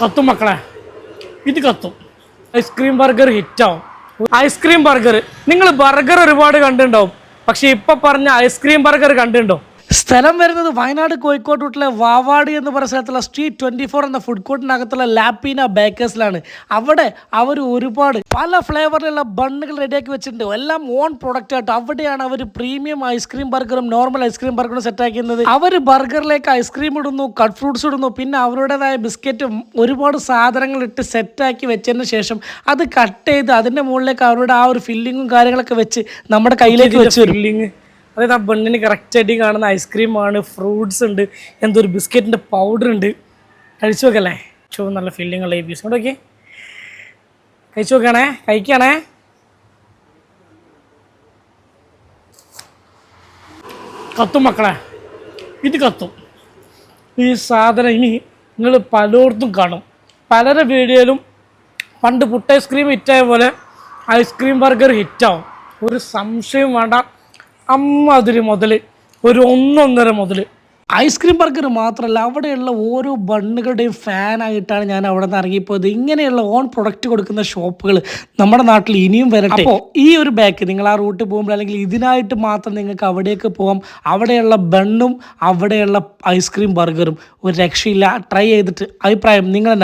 കത്തും മക്കളെ, ഇത് കത്തും. ഐസ്ക്രീം ബർഗർ ഹിറ്റാവും. ഐസ്ക്രീം ബർഗർ, നിങ്ങൾ ബർഗർ ഒരുപാട് കണ്ടിട്ടുണ്ടാവും, പക്ഷെ ഇപ്പൊ പറഞ്ഞ ഐസ്ക്രീം ബർഗർ കണ്ടിട്ടുണ്ടോ? സ്ഥലം വരുന്നത് വയനാട് കോഴിക്കോട് റൂട്ടിലെ വാവാടി എന്ന് പറയുന്ന സ്ഥലത്തുള്ള സ്ട്രീറ്റ് 24 എന്ന ഫുഡ് കോർട്ടിനകത്തുള്ള ലാപ്പീന ബേക്കേഴ്സിലാണ്. അവിടെ അവർ ഒരുപാട് പല ഫ്ലേവറിലുള്ള ബണ്ണുകൾ റെഡിയാക്കി വെച്ചിട്ടുണ്ട്, എല്ലാം ഓൺ പ്രൊഡക്റ്റ് ആയിട്ട്. അവിടെയാണ് അവർ പ്രീമിയം ഐസ്ക്രീം ബർഗറും നോർമൽ ഐസ്ക്രീം ബർഗറും സെറ്റാക്കുന്നത്. അവർ ബർഗറിലേക്ക് ഐസ്ക്രീം ഇടുന്നു, കട്ട് ഫ്രൂട്ട്സ് ഇടുന്നു, പിന്നെ അവരുടേതായ ബിസ്ക്കറ്റും ഒരുപാട് സാധനങ്ങൾ ഇട്ട് സെറ്റാക്കി വെച്ചതിന് ശേഷം അത് കട്ട് ചെയ്ത് അതിൻ്റെ മുകളിലേക്ക് അവരുടെ ആ ഒരു ഫില്ലിങ്ങും കാര്യങ്ങളൊക്കെ വെച്ച് നമ്മുടെ കയ്യിലേക്ക് വെച്ച് ഫില്ലിങ്. അതായത് ആ ബണ്ണിന് കറക്റ്റായിട്ട് കാണുന്ന ഐസ്ക്രീമാണ്, ഫ്രൂട്ട്സ് ഉണ്ട്, എന്തൊരു ബിസ്ക്കറ്റിൻ്റെ പൗഡർ ഉണ്ട്. കഴിച്ചു നോക്കല്ലേ, ചുവ നല്ല ഫില്ലിങ് ഉള്ള ഈ പീസ് കൊണ്ട് നോക്കി കഴിച്ചു നോക്കുകയാണേ, കഴിക്കുകയാണേ. കത്തും മക്കളെ, ഇത് കത്തും. ഈ സാധനം ഇനി നിങ്ങൾ പലയിടത്തും കാണും, പലരുടെ വീഡിയോയിലും. പണ്ട് പുട്ട് ഐസ്ക്രീം ഹിറ്റായ പോലെ ഐസ്ക്രീം ബർഗർ ഹിറ്റാവും, ഒരു സംശയം വേണ്ട. അമ്മാതിരി മുതൽ, ഒരു 1.5 മുതൽ. ഐസ്ക്രീം ബർഗർ മാത്രമല്ല, അവിടെയുള്ള ഓരോ ബണ്ണുകളുടെയും ഫാനായിട്ടാണ് ഞാൻ അവിടെ നിന്ന് ഇറങ്ങിപ്പോയത്. ഇങ്ങനെയുള്ള ഓൺ പ്രൊഡക്റ്റ് കൊടുക്കുന്ന ഷോപ്പുകൾ നമ്മുടെ നാട്ടിൽ ഇനിയും വരട്ടെ. അപ്പോൾ ഈ ഒരു ബാക്ക് നിങ്ങൾ ആ റൂട്ട് പോകുമ്പോൾ അല്ലെങ്കിൽ ഇതിനായിട്ട് മാത്രം നിങ്ങൾക്ക് അവിടേക്ക് പോകാം. അവിടെയുള്ള ബണ്ണും അവിടെയുള്ള ഐസ്ക്രീം ബർഗറും ഒരു രക്ഷയില്ല. ട്രൈ ചെയ്തിട്ട് അഭിപ്രായം നിങ്ങൾ